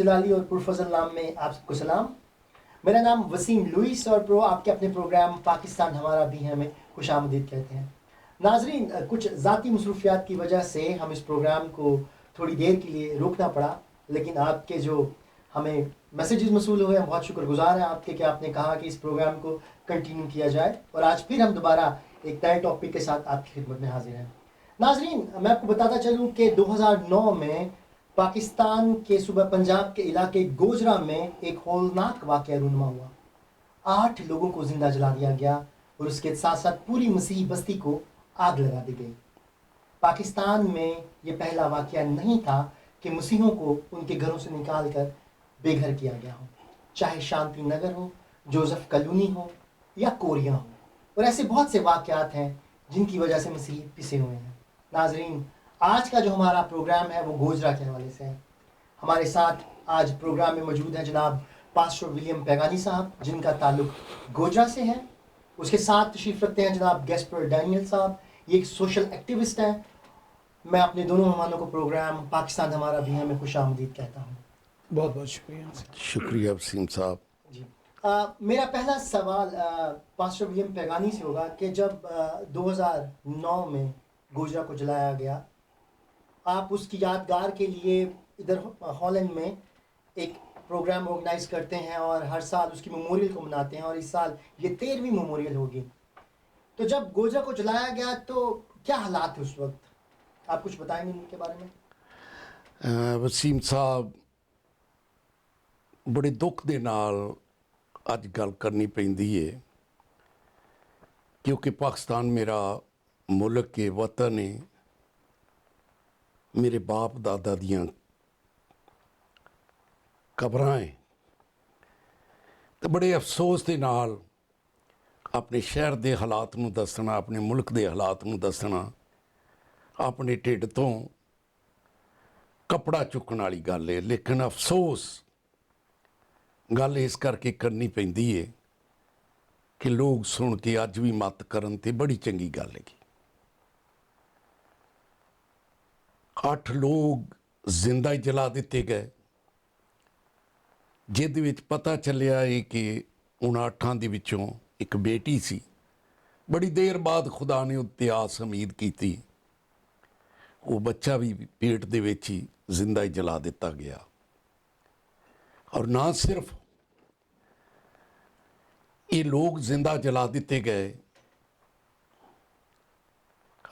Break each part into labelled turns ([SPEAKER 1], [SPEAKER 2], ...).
[SPEAKER 1] जलाली और पुरफजल नाम में आप सबको सलाम। मेरा नाम वसीम लुइस और प्रो आपके अपने प्रोग्राम पाकिस्तान हमारा भी है में खुशामदीद कहते हैं। नाजरीन, कुछ ज़ाती मसरूफियात की वजह से हम इस प्रोग्राम को थोड़ी देर के लिए रोकना पड़ा, लेकिन आपके जो हमें मैसेजेस मसूल हुए, हम बहुत शुक्रगुजार हैं आपके कि आपने कहा कि इस प्रोग्राम को कंटिन्यू किया जाए, और आज फिर हम दोबारा एक नए टॉपिक के साथ आपकी खिदमत में हाजिर हैं। नाजरीन, मैं आपको बताता चलूँ कि 2009 में पाकिस्तान के सूबा पंजाब के इलाके गोजरा में एक हौलनाक वाक़या रूनुमा हुआ। 8 लोगों को जिंदा जला दिया गया और उसके साथ साथ पूरी मसीही बस्ती को आग लगा दी गई। पाकिस्तान में ये पहला वाक़या नहीं था कि मसीहों को उनके घरों से निकाल कर बेघर किया गया हो, चाहे शांति नगर हो, जोसेफ कॉलोनी हो या कोरिया हो। और ऐसे बहुत से वाक़यात हैं जिनकी वजह से मसीही पिसे हुए हैं। नाजरीन, आज का जो हमारा प्रोग्राम है वो गोजरा के हवाले से है। हमारे साथ आज प्रोग्राम में मौजूद हैं जनाब पास्टर विलियम पैगानी साहब, जिनका ताल्लुक गोजरा से है। उसके साथ तशरीफ़ रखते हैं जनाब गैस्पर डैनियल साहब, ये एक सोशल एक्टिविस्ट हैं। मैं अपने दोनों मेहमानों को प्रोग्राम पाकिस्तान हमारा भी है में खुशामदीद कहता हूँ।
[SPEAKER 2] बहुत बहुत शुक्रिया।
[SPEAKER 3] शुक्रिया वसीम साहब
[SPEAKER 1] जी। मेरा पहला सवाल पास्टर विलियम पैगानी से होगा कि जब 2009 में गोजरा को जलाया गया, आप उसकी यादगार के लिए इधर हॉलैंड में एक प्रोग्राम ऑर्गेनाइज करते हैं और हर साल उसकी मेमोरियल को मनाते हैं, और इस साल ये 13वीं मेमोरियल होगी। तो जब गोजरा को जलाया गया तो क्या हालात थे उस वक्त, आप कुछ बताएंगे इनके बारे में?
[SPEAKER 3] वसीम साहब, बड़े दुख दे नाल अज गल करनी पैंदी है, क्योंकि पाकिस्तान मेरा मुल्क के वतन है, मेरे बाप दादा दियां कबरां है। तो बड़े अफसोस दे नाल अपने शहर के हालात नूं दसना, अपने मुल्क के हालात नूं दसना अपने ढिड तो कपड़ा चुकन वाली गल है। लेकिन अफसोस गल इस करके करनी पैंदी है कि लोग सुन के अज भी मत करन ते बड़ी चंगी गल है। 8 लोग जिंदा ही जला दिते गए, जिद विच पता चलिया है कि उन 8 दे विचों एक बेटी सी। बड़ी देर बाद खुदा ने उत्ते आस उम्मीद की, वो बच्चा भी पेट दे विच ही जिंदा ही जला दिता गया। और ना सिर्फ ये लोग जिंदा जला दिते गए,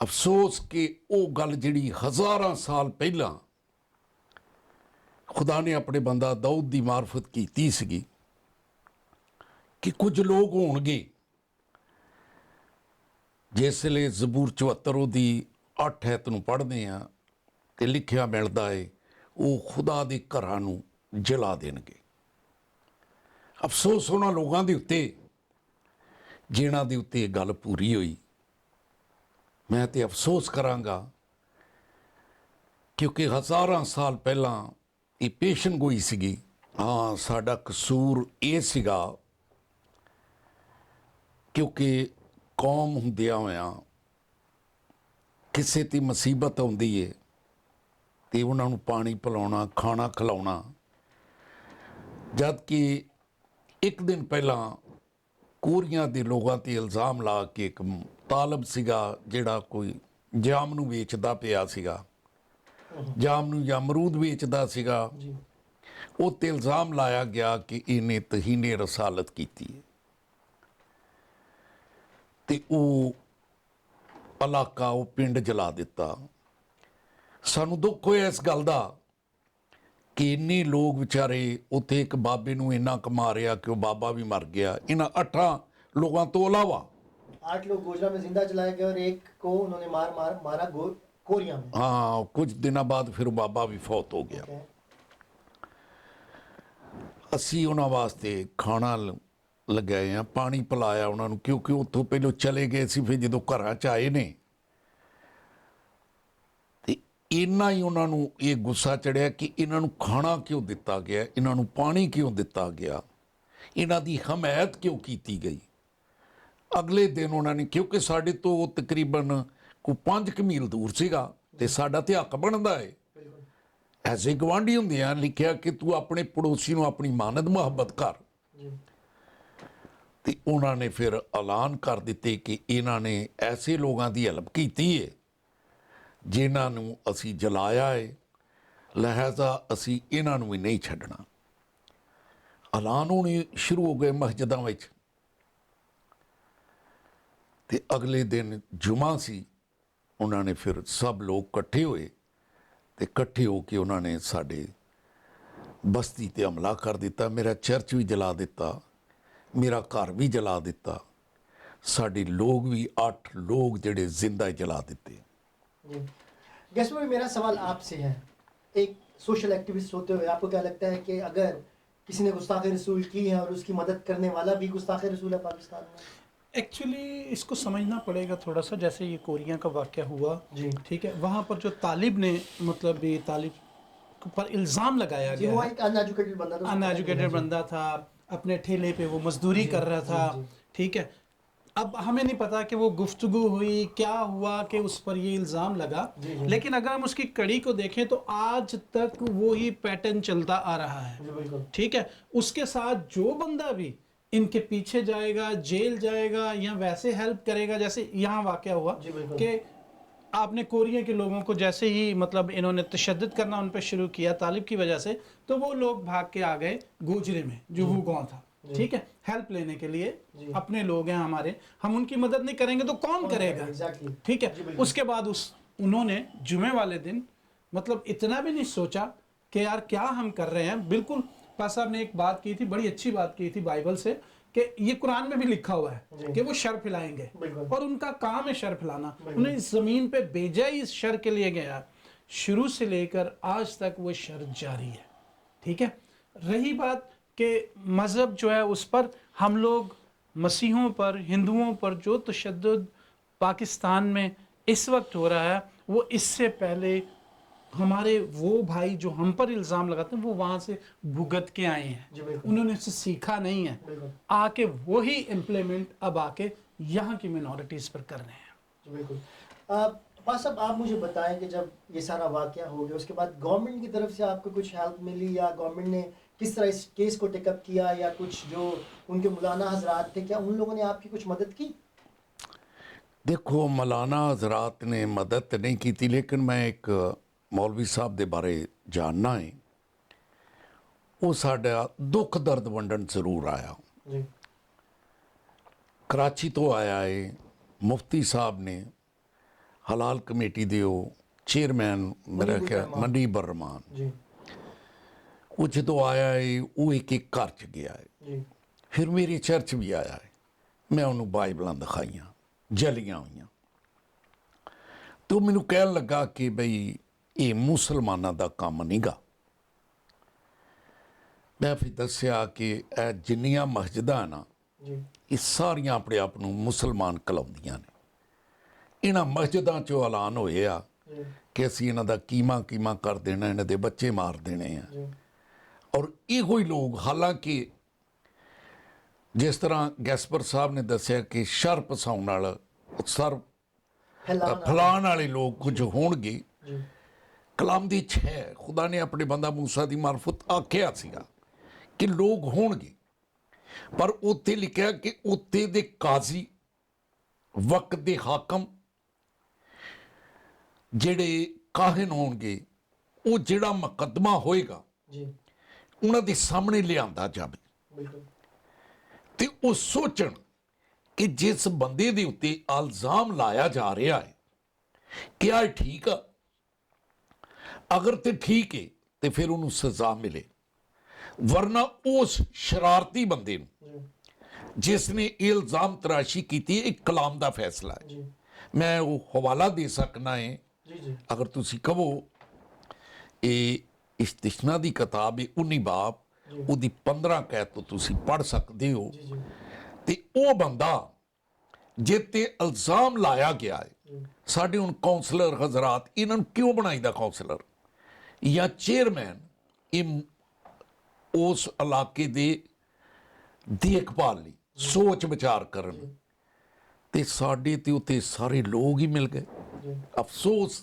[SPEAKER 3] अफसोस कि वो गल जिहड़ी हज़ारां साल पहला खुदा ने अपने बंदा दाऊद की मार्फत की सीगी कि कुछ लोग होणगे जिसले जबूर 74 की 8 ऐत नूं पढ़ते हैं तो लिखिया मिलता है वो खुदा के घरां नूं जला देणगे। अफसोस उन्हां लोगों के उत्ते जिन्हां दे उत्ते गल पूरी हुई। मैं तो अफसोस करांगा क्योंकि हज़ारां साल पहला ये पेशन गोई सीगी। हाँ, साडा कसूर ये सीगा क्योंकि कौम हुंदियां होया किसी ती मुसीबत आउंदी है तो उन्होंने पानी पिलाउणा, खाना खिलाउणा, जबकि एक दिन पहला कोरिया के लोगों ते इल्ज़ाम ला के एक तालब सीगा जिहड़ा कोई जाम नूं वेचदा पिया सीगा, जाम नूं या अमरूद वेचदा सीगा, उत्ते इल्ज़ाम लाया गया कि इन्हें तहीने रसालत की है। ते वो इलाका, वो पिंड जला दिता। सानू दुख होया इस गल का कि इन्ने लोग बेचारे उत्थे एक बाबे नूं इन्ना क मारिया कि वो बाबा भी मर गया। इन्हां 8 लोगों तो अलावा
[SPEAKER 1] 8 लोग गोजरा में जिंदा जलाए गए और एक को उन्होंने मारा कोरिया में।
[SPEAKER 3] हाँ, कुछ दिनों बाद फिर बाबा भी फौत हो गया। असी उन्हां वास्ते खाना लगाए हैं, पानी पिलाया उन्होंने, क्योंकि उत्थों पहलों चले गए सी। फिर जो घर च आए ने तो इन्ना ही उन्होंने ये गुस्सा चढ़िया कि इन्हों खाना क्यों दिता गया, इन्हों पानी क्यों दिता गया, इन्हों की हमायत क्यों की गई। अगले दिन उन्होंने, क्योंकि साढ़े तो तकरीबन कोई 5 मील दूर सीगा ते साडा ते हक बनदा है ਐਸੇ ਗਵਾਂਢੀ ਹੁੰਦੇ ਆ, ਲਿਖਿਆ ਕਿ ਤੂੰ ਆਪਣੇ ਪੜੋਸੀ ਨੂੰ ਆਪਣੀ ਮਾਨਤ ਮੁਹੱਬਤ ਕਰ।
[SPEAKER 1] ਜੀ
[SPEAKER 3] ਤੇ ਉਹਨਾਂ ਨੇ ਫਿਰ ਐਲਾਨ ਕਰ ਦਿੱਤੇ ਕਿ ਇਹਨਾਂ ਨੇ ਐਸੇ ਲੋਕਾਂ ਦੀ ਹੈਲਪ ਕੀਤੀ ਹੈ ਜਿਨ੍ਹਾਂ ਨੂੰ ਅਸੀਂ ਜਲਾਇਆ ਹੈ, ਲਿਹਾਜ਼ਾ ਅਸੀਂ ਇਹਨਾਂ ਨੂੰ ਵੀ ਨਹੀਂ ਛੱਡਣਾ। ਐਲਾਨ ਹੋਣੇ ਸ਼ੁਰੂ ਹੋ ਗਏ ਮਸਜਿਦਾਂ ਵਿੱਚ। ਤੇ ਅਗਲੇ ਦਿਨ ਜੁਮਾ ਸੀ, ਉਹਨਾਂ ਨੇ ਫਿਰ ਸਭ ਲੋਕ ਇਕੱਠੇ ਹੋਏ ਤੇ ਇਕੱਠੇ ਹੋ ਕੇ ਉਹਨਾਂ ਨੇ ਸਾਡੇ ਬਸਤੀ ਤੇ ਹਮਲਾ ਕਰ ਦਿੱਤਾ। ਮੇਰਾ ਚਰਚ ਵੀ ਜਲਾ ਦਿੱਤਾ, ਮੇਰਾ ਘਰ ਵੀ ਜਲਾ ਦਿੱਤਾ, ਸਾਡੇ ਲੋग भी 8 लोग ਜਿਹੜੇ ਜ਼ਿੰਦਾ ਜਲਾ ਦਿੱਤੇ।
[SPEAKER 1] जी गेस्ट भाई, मेरा सवाल आपसे है, एक सोशल एक्टिविस्ट होते हुए आपको क्या लगता है कि अगर किसी ने गुस्ताख रसूल की है और उसकी मदद करने वाला भी गुस्ताख रसूल है पाकिस्तान में?
[SPEAKER 2] एक्चुअली इसको समझना पड़ेगा थोड़ा सा। जैसे ये कोरिया का वाक़या हुआ,
[SPEAKER 1] जी
[SPEAKER 2] ठीक है, वहाँ पर जो तालिब ने मतलब ये तालिब पर इल्ज़ाम लगाया
[SPEAKER 1] जी, वो
[SPEAKER 2] गया,
[SPEAKER 1] एक अनएजुकेटेड बंदा था,
[SPEAKER 2] अनएजुकेटेड बंदा था, अपने ठेले पे वो मजदूरी कर रहा था, ठीक है। अब हमें नहीं पता कि वो गुफ्तगू हुई, क्या हुआ कि उस पर ये इल्ज़ाम लगा, लेकिन अगर हम उसकी कड़ी को देखें तो आज तक वही पैटर्न चलता आ रहा है, ठीक है। उसके साथ जो बंदा भी इनके पीछे जाएगा, जेल जाएगा या वैसे हेल्प करेगा, जैसे यहाँ वाक़या हुआ कि आपने कोरिया के लोगों को जैसे ही मतलब इन्होंने तशद्दुद करना उन पर शुरू किया तालिब की वजह से, तो वो लोग भाग के आ गए गोजरे में जो वो गाँव था, ठीक है, हेल्प लेने के लिए। अपने लोग हैं हमारे, हम उनकी मदद नहीं करेंगे तो कौन करेगा, ठीक है। उसके बाद उन्होंने जुमे वाले दिन मतलब इतना भी नहीं सोचा कि यार क्या हम कर रहे हैं। बिल्कुल पास साहब ने एक बात की थी, बड़ी अच्छी बात की थी बाइबल से, कि ये कुरान में भी लिखा हुआ है कि वो शर फैलाएंगे और उनका काम है शर फैलाना। उन्हें इस जमीन पे भेजा ही इस शर के लिए गया, शुरू से लेकर आज तक वो शर जारी है, ठीक है। रही बात कि मज़हब जो है उस पर हम लोग मसीहों पर, हिंदुओं पर जो तशद्दुद पाकिस्तान में इस वक्त हो रहा है, वो इससे पहले हमारे वो भाई जो हम पर इल्ज़ाम लगाते हैं वो वहाँ से भुगत के आए हैं, उन्होंने उससे सीखा नहीं है, आके वही इम्प्लीमेंट अब आके यहाँ की मिनॉरिटीज़ पर कर रहे हैं।
[SPEAKER 1] बिल्कुल। पास साहब, आप मुझे बताएं कि जब ये सारा वाक़या हो गया उसके बाद गवर्नमेंट की तरफ से आपको कुछ हेल्प मिली, या गवर्नमेंट ने किस तरह इस केस को टेकअप किया, या कुछ जो उनके मौलाना हजरात थे, क्या उन लोगों ने आपकी कुछ मदद की?
[SPEAKER 3] देखो, मौलाना हजरात ने मदद नहीं की थी, लेकिन मैं एक मौलवी साहब ਦੇ ਬਾਰੇ ਜਾਣਨਾ ਹੈ। ਉਹ ਸਾਡਾ ਦੁੱਖ ਦਰਦ ਵੰਡਣ ਜ਼ਰੂਰ ਆਇਆ।
[SPEAKER 1] ਜੀ
[SPEAKER 3] ਕਰਾਚੀ ਤੋਂ ਆਇਆ ਹੈ। ਮੁਫਤੀ ਸਾਹਿਬ ਨੇ ਹਲਾਲ ਕਮੇਟੀ ਦੇ ਉਹ ਚੇਅਰਮੈਨ ਮੇਰਾ ਖਿਆਲ ਮਨੀਬਰ ਰਹਿਮਾਨ
[SPEAKER 1] ਜੀ,
[SPEAKER 3] ਉਹ ਜਦੋਂ ਆਇਆ ਹੈ ਉਹ ਇੱਕ ਇੱਕ ਘਰ 'ਚ ਗਿਆ ਹੈ।
[SPEAKER 1] ਜੀ
[SPEAKER 3] ਫਿਰ ਮੇਰੀ ਚਰਚ ਵੀ ਆਇਆ ਹੈ। ਮੈਂ ਉਹਨੂੰ ਬਾਈਬਲਾਂ ਦਿਖਾਈਆਂ ਜਲੀਆਂ ਹੋਈਆਂ। ਤੇ ਉਹ ਮੈਨੂੰ ਕਹਿਣ ਲੱਗਾ ਕਿ ਬਈ ਇਹ ਮੁਸਲਮਾਨਾਂ ਦਾ ਕੰਮ ਨਹੀਂਗਾ। ਮੈਂ ਫਿਰ ਦੱਸਿਆ ਕਿ ਇਹ ਜਿੰਨੀਆਂ ਮਸਜਿਦਾਂ ਨਾ
[SPEAKER 1] ਜੀ
[SPEAKER 3] ਇਹ ਸਾਰੀਆਂ ਆਪਣੇ ਆਪ ਨੂੰ ਮੁਸਲਮਾਨ ਕਲਾਉਂਦੀਆਂ ਨੇ। ਇਹਨਾਂ ਮਸਜਿਦਾਂ 'ਚੋਂ ਐਲਾਨ ਹੋਏ ਆ
[SPEAKER 1] ਜੀ
[SPEAKER 3] ਕਿ ਅਸੀਂ ਇਹਨਾਂ ਦਾ ਕੀਮਾ ਕਰ ਦੇਣਾ, ਇਹਨਾਂ ਦੇ ਬੱਚੇ ਮਾਰ ਦੇਣੇ ਆ।
[SPEAKER 1] ਜੀ
[SPEAKER 3] ਔਰ ਇਹੋ ਹੀ ਲੋਕ, ਹਾਲਾਂਕਿ ਜਿਸ ਤਰ੍ਹਾਂ ਗੈਸਪਰ ਸਾਹਿਬ ਨੇ ਦੱਸਿਆ ਕਿ ਸ਼ਰ ਪਸਾਉਣ ਨਾਲ ਸਰ ਫਲਾਣ ਵਾਲੇ ਲੋਕ ਕੁਝ ਹੋਣਗੇ।
[SPEAKER 1] ਜੀ
[SPEAKER 3] ਕਲਾਮ ਦੀ ਇੱਛਾ ਹੈ, ਖੁਦਾ ਨੇ ਆਪਣੇ ਬੰਦਾ ਮੂਸਾ ਦੀ ਮਾਰਫਤ ਆਖਿਆ ਸੀਗਾ ਕਿ ਲੋਕ ਹੋਣਗੇ, ਪਰ ਉੱਥੇ ਲਿਖਿਆ ਕਿ ਉੱਥੇ ਦੇ ਕਾਜ਼ੀ, ਵਕਤ ਦੇ ਹਾਕਮ, ਜਿਹੜੇ ਕਾਹਨ ਹੋਣਗੇ, ਉਹ ਜਿਹੜਾ ਮੁਕੱਦਮਾ ਹੋਏਗਾ
[SPEAKER 1] ਜੀ
[SPEAKER 3] ਉਹਨਾਂ ਦੇ ਸਾਹਮਣੇ ਲਿਆਂਦਾ ਜਾਵੇ
[SPEAKER 1] ਬਿਲਕੁਲ।
[SPEAKER 3] ਤੇ ਉਹ ਸੋਚਣ ਕਿ ਜਿਸ ਬੰਦੇ ਦੇ ਉੱਤੇ ਇਲਜ਼ਾਮ ਲਾਇਆ ਜਾ ਰਿਹਾ ਹੈ ਕਿਆ ਇਹ ਠੀਕ ਆ। ਅਗਰ ਤੇ ਠੀਕ ਹੈ ਤੇ ਫਿਰ ਉਹਨੂੰ ਸਜ਼ਾ ਮਿਲੇ, ਵਰਨਾ ਉਸ ਸ਼ਰਾਰਤੀ ਬੰਦੇ ਨੂੰ ਜਿਸ ਨੇ ਇਲਜ਼ਾਮ ਤਰਾਸ਼ੀ ਕੀਤੀ, ਇੱਕ ਕਲਾਮ ਦਾ ਫੈਸਲਾ ਹੈ।
[SPEAKER 1] ਜੀ
[SPEAKER 3] ਮੈਂ ਉਹ ਹਵਾਲਾ ਦੇ ਸਕਣਾ ਹੈ,
[SPEAKER 1] ਜੀ ਜੀ
[SPEAKER 3] ਅਗਰ ਤੁਸੀਂ ਕਹੋ। ਇਹ ਇਸਤਿਸ਼ਨਾ ਦੀ ਕਿਤਾਬ ਹੈ, 19 ਬਾਬ, ਉਹਦੀ 15 ਕੈਦ ਤੋਂ ਤੁਸੀਂ ਪੜ੍ਹ ਸਕਦੇ ਹੋ।
[SPEAKER 1] ਜੀ ਜੀ
[SPEAKER 3] ਤੇ ਉਹ ਬੰਦਾ ਜਿੱਤੇ ਇਲਜ਼ਾਮ ਲਾਇਆ ਗਿਆ ਹੈ, ਸਾਡੇ ਹੁਣ ਕਾਉਂਸਲਰ ਹਜ਼ਰਾਤ, ਇਹਨਾਂ ਨੂੰ ਕਿਉਂ ਬਣਾਈਦਾ ਕਾਉਂਸਲਰ ਜਾਂ ਚੇਅਰਮੈਨ? ਇਹ ਉਸ ਇਲਾਕੇ ਦੇ ਦੇਖਭਾਲ ਲਈ ਸੋਚ ਵਿਚਾਰ ਕਰਨ, ਤੇ ਸਾਡੇ ਤੇ ਉੱਤੇ ਸਾਰੇ ਲੋਕ ਹੀ ਮਿਲ ਗਏ। ਅਫਸੋਸ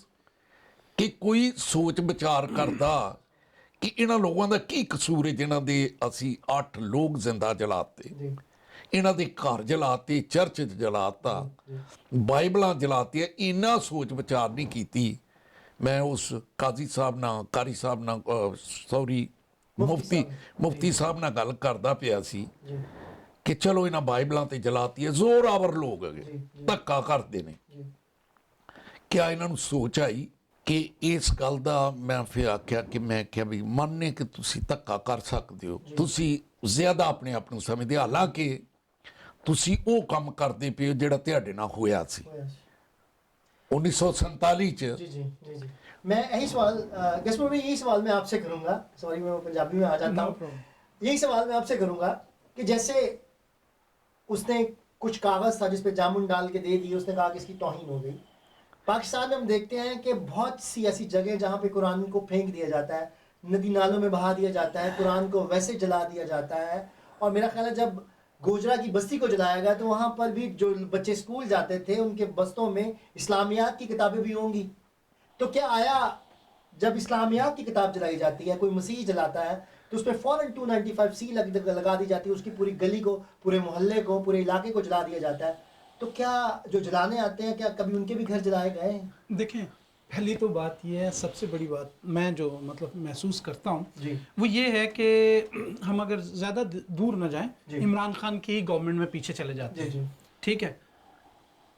[SPEAKER 3] ਕਿ ਕੋਈ ਸੋਚ ਵਿਚਾਰ ਕਰਦਾ ਕਿ ਇਹਨਾਂ ਲੋਕਾਂ ਦਾ ਕੀ ਕਸੂਰ ਹੈ ਜਿਨ੍ਹਾਂ ਦੇ ਅਸੀਂ 8 ਲੋਕ ਜ਼ਿੰਦਾ ਜਲਾਤੇ,
[SPEAKER 1] ਜੀ
[SPEAKER 3] ਇਹਨਾਂ ਦੇ ਘਰ ਜਲਾਤੇ, ਚਰਚ 'ਚ ਜਲਾਤਾ, ਬਾਈਬਲਾਂ ਜਲਾਤੀਆਂ। ਇੰਨਾ ਸੋਚ ਵਿਚਾਰ ਨਹੀਂ ਕੀਤੀ। ਮੈਂ ਉਸ ਕਾਜ਼ੀ ਸਾਹਿਬ ਨਾਲ, ਕਾਰੀ ਸਾਹਿਬ ਨਾਲ, ਸੌਰੀ ਮੁਫਤੀ ਸਾਹਿਬ ਨਾਲ ਗੱਲ ਕਰਦਾ ਪਿਆ ਸੀ
[SPEAKER 1] ਜੀ
[SPEAKER 3] ਕਿ ਚਲੋ ਇਹਨਾਂ ਬਾਈਬਲਾਂ ਤੇ ਜਲਾਤੀਆਂ, ਜ਼ੋਰਾਵਰ ਲੋਕ ਹੈਗੇ, ਧੱਕਾ ਕਰਦੇ ਨੇ।
[SPEAKER 1] ਜੀ
[SPEAKER 3] ਕਿਆ ਇਹਨਾਂ ਨੂੰ ਸੋਚ ਆਈ ਕਿ ਇਸ ਗੱਲ ਦਾ ਮੈਂ ਫਿਰ ਆਖਿਆ ਕਿ ਮੈਂ ਕਿਹਾ ਵੀ ਮੰਨੇ ਕਿ ਤੁਸੀਂ ਧੱਕਾ ਕਰ ਸਕਦੇ ਹੋ, ਤੁਸੀਂ ਜ਼ਿਆਦਾ ਆਪਣੇ ਆਪ ਨੂੰ ਸਮਝਦੇ, ਹਾਲਾਂਕਿ ਤੁਸੀਂ ਉਹ ਕੰਮ ਕਰਦੇ ਪਏ ਹੋ ਜਿਹੜਾ ਤੁਹਾਡੇ ਨਾਲ ਹੋਇਆ ਸੀ
[SPEAKER 1] ਹੋਇਆ ਸੀ।
[SPEAKER 3] 1947 ਚ।
[SPEAKER 1] जी जी जी जी मैं यही सवाल गैस्पर में यही सवाल मैं आपसे करूंगा, सॉरी मैं पंजाबी में आ जाता हूँ। यही सवाल मैं आपसे करूंगा कि जैसे उसने कुछ कागज़ था जिस पे जामुन डाल के दे दिए, उसने कहा कि इसकी तौहीन हो गई। पाकिस्तान में हम देखते हैं कि बहुत सी ऐसी जगह जहाँ पे कुरान को फेंक दिया जाता है, नदी नालों में बहा दिया जाता है, कुरान को वैसे जला दिया जाता है। और मेरा ख्याल है जब गोजरा की बस्ती को जलाया गया तो वहाँ पर भी जो बच्चे स्कूल जाते थे उनके बस्तों में इस्लामियात की किताबें भी होंगी। तो क्या आया जब इस्लामियात की किताब जलाई जाती है, कोई मसीह जलाता है, तो उस पर फ़ौरन 295C लगा दी जाती है, उसकी पूरी गली को, पूरे मोहल्ले को, पूरे इलाके को जला दिया जाता है। तो क्या जो जलाने आते हैं क्या कभी उनके भी घर जलाए गए हैं?
[SPEAKER 2] देखें, पहली तो बात यह है, सबसे बड़ी बात मैं जो मतलब महसूस करता हूँ
[SPEAKER 1] जी
[SPEAKER 2] वो ये है कि हम अगर ज़्यादा दूर न जाएं, इमरान खान की गवर्नमेंट में पीछे चले जाते
[SPEAKER 1] जी
[SPEAKER 2] हैं।
[SPEAKER 1] जी
[SPEAKER 2] ठीक है,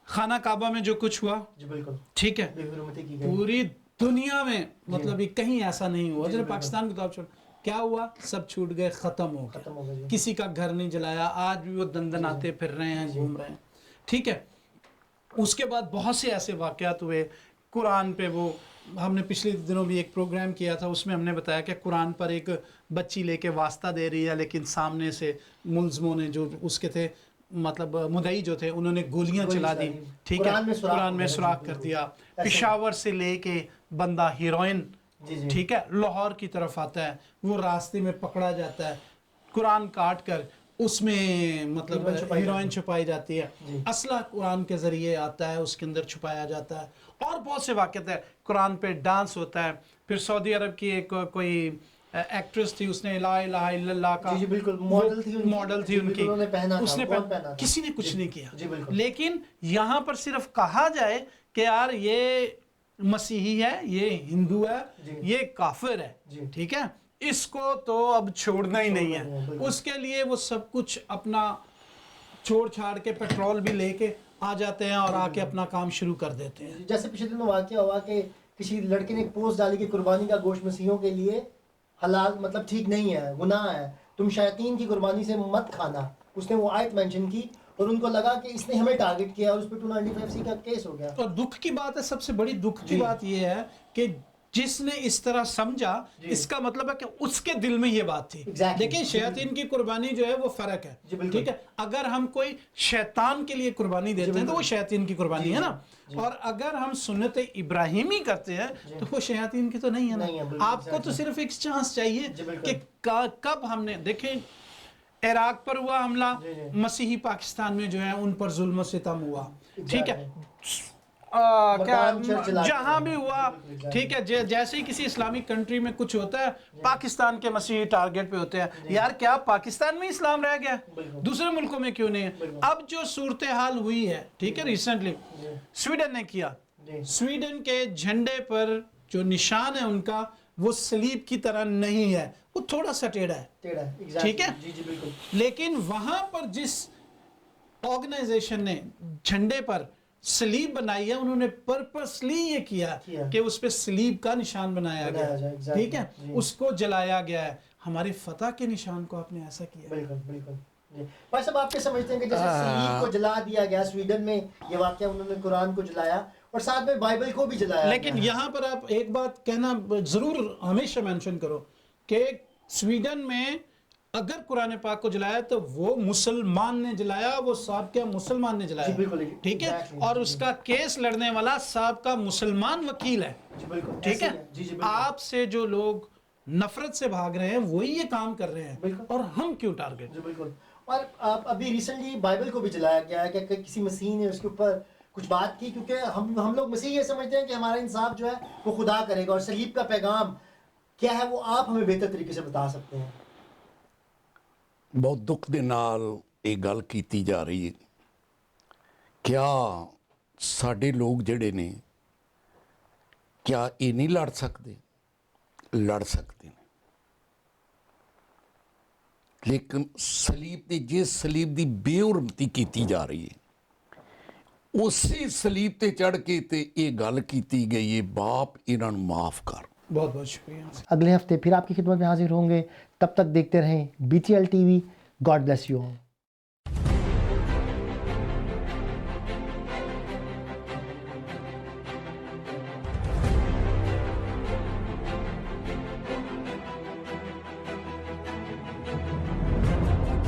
[SPEAKER 2] खाना काबा में जो कुछ हुआ,
[SPEAKER 1] जी बिल्कुल
[SPEAKER 2] ठीक है,
[SPEAKER 1] बेहुरमती की गई।
[SPEAKER 2] पूरी दुनिया में मतलब ये कहीं ऐसा नहीं हुआ। जब पाकिस्तान की तरफ छोड़, क्या हुआ, सब छूट गए, ख़त्म हो गया,
[SPEAKER 1] खत्म हो गया जी।
[SPEAKER 2] किसी का घर नहीं जलाया, आज भी वो दंदनाते फिर रहे हैं, घूम रहे हैं। ठीक है, उसके बाद बहुत से ऐसे वाक़यात हुए। कुरान पे वो हमने पिछले दिनों भी एक प्रोग्राम किया था, उसमें हमने बताया कि कुरान पर एक बच्ची लेके वास्ता दे रही है, लेकिन सामने से मुल्ज़मों ने जो उसके थे मतलब मुदई जो थे उन्होंने गोलियां चला दी। ठीक है, कुरान में सुराख कर दिया। पेशावर से लेके बंदा हीरोइन,
[SPEAKER 1] जी जी
[SPEAKER 2] ठीक है, लाहौर की तरफ आता है, वो रास्ते में पकड़ा जाता है, कुरान काट कर उसमें मतलब हीरोइन छुपाई जाती है, असला कुरान के ज़रिए आता है, उसके अंदर छुपाया जाता है। और बहुत से वाक़यात है, कुरान पे डांस होता है। फिर सऊदी अरब की एक कोई एक्ट्रेस थी, उसने ला इलाहा इल्लल्लाह का
[SPEAKER 1] जी जी बिल्कुल
[SPEAKER 2] मॉडल थी उनकी,
[SPEAKER 1] उन्होंने पहना था,
[SPEAKER 2] उसने
[SPEAKER 1] कौन पहना था?
[SPEAKER 2] किसी ने कुछ नहीं किया।
[SPEAKER 1] जी बिल्कुल
[SPEAKER 2] लेकिन यहाँ पर सिर्फ कहा जाए कि यार ये मसीही है, ये हिंदू है, ये काफिर है, ठीक है, इसको तो अब छोड़ना ही नहीं है। उसके लिए वो सब कुछ अपना छोड़ छाड़ के पेट्रोल भी लेके आ जाते हैं और आके अपना काम शुरू कर देते हैं।
[SPEAKER 1] जैसे पिछले दिनों वाक़या हुआ कि किसी लड़के ने एक पोस्ट डाली कि कुर्बानी का गोश्त मसीहों के लिए हलाल मतलब ठीक नहीं है, गुनाह है, तुम शैतान की कुर्बानी से मत खाना। उसने वो आयत मेंशन की और उनको लगा कि इसने हमें टारगेट किया और उस पर 295C का केस हो गया।
[SPEAKER 2] और दुख की बात है, सबसे बड़ी दुख की बात यह है कि जिसने इस तरह समझा, इसका मतलब है कि उसके दिल में ये बात थी। लेकिन शैतान की कुर्बानी जो है वो फर्क है। ठीक है, अगर हम कोई शैतान के लिए कुर्बानी देते हैं तो वो शैतान की कुर्बानी है ना, और अगर हम सुन्नत इब्राहिमी करते हैं तो वो शैतान की तो नहीं है ना। आपको तो सिर्फ एक चांस चाहिए कि कब हमने देखें इराक पर हुआ हमला, मसीही पाकिस्तान में जो है उन पर जुल्म सितम हुआ। ठीक है, क्या जहां भी हुआ, ठीक है, जैसे ही किसी इस्लामिक कंट्री में कुछ होता है पाकिस्तान के मसीही टारगेट पे होते हैं। यार क्या पाकिस्तान में इस्लाम रह गया, दूसरे मुल्कों में क्यों नहीं है? अब जो सूरत हाल हुई है, ठीक है, रिसेंटली स्वीडन ने किया, स्वीडन के झंडे पर जो निशान है उनका वो सलीब की तरह नहीं है, वो थोड़ा सा टेढ़ा है, ठीक है। लेकिन वहां पर जिस ऑर्गेनाइजेशन ने झंडे पर सलीब बनाई है, उन्होंने पर्पसली ये किया कि उस पे सलीब का निशान बनाया गया, ठीक है, उसको जलाया गया है। हमारे फतह के निशान को आपने ऐसा किया।
[SPEAKER 1] बिल्कुल बिल्कुल। भाई साहब, आप क्या समझते हैं कि जैसे सलीब को जला दिया गया स्वीडन में, ये वाकया उन्होंने कुरान को जलाया और साथ में बाइबल को भी जलाया।
[SPEAKER 2] लेकिन यहाँ पर आप एक बात कहना जरूर हमेशा मेंशन करो कि स्वीडन में अगर कुरान पाक को जलाया तो वो मुसलमान ने जलाया, वो साबिक़ मुसलमान ने जलाया, ठीक है, और उसका केस लड़ने वाला साबिक़ मुसलमान वकील है, ठीक है। आपसे जो लोग नफरत से भाग रहे हैं वही ये काम कर रहे हैं, और हम क्यों टारगेट?
[SPEAKER 1] बिल्कुल। और अभी रिसेंटली बाइबल को भी जलाया गया है कि किसी मसीह ने उसके ऊपर کچھ بات کی، کیونکہ ہم لوگ مسیح یہ سمجھتے ہیں کہ ہمارا انصاف جو ہے وہ خدا کرے گا، اور صلیب کا پیغام کیا ہے وہ آپ ہمیں بہتر طریقے سے بتا سکتے ہیں.
[SPEAKER 3] ਬਹੁਤ ਦੁੱਖ ਦੇ ਨਾਲ ਇਹ ਗੱਲ ਕੀਤੀ ਜਾ ਰਹੀ ਹੈ. ਕਿਆ ਸਾਡੇ ਲੋਕ ਜਿਹੜੇ ਨੇ ਕਿਆ ਇਹ ਨਹੀਂ ਲੜ ਸਕਦੇ? ਲੜ ਸਕਦੇ ਨੇ, ਲੇਕਿਨ ਸਲੀਬ ਤੇ ਜਿਸ ਸਲੀਬ ਦੀ ਬੇਹੁਰਮਤੀ ਕੀਤੀ ਜਾ ਰਹੀ ਹੈ ਉਸੇ ਸਲੀਬ ਤੇ ਚੜ੍ਹ ਕੇ ਤੇ ਇਹ ਗੱਲ ਕੀਤੀ ਗਈ ਹੈ, ਬਾਪ ਇਹਨਾਂ ਨੂੰ ਮਾਫ ਕਰ.
[SPEAKER 2] بہت بہت شکریہ.
[SPEAKER 1] اگلے ہفتے پھر آپ کی خدمت میں حاضر ہوں گے. تب تک دیکھتے رہیں BTL TV. God bless you all.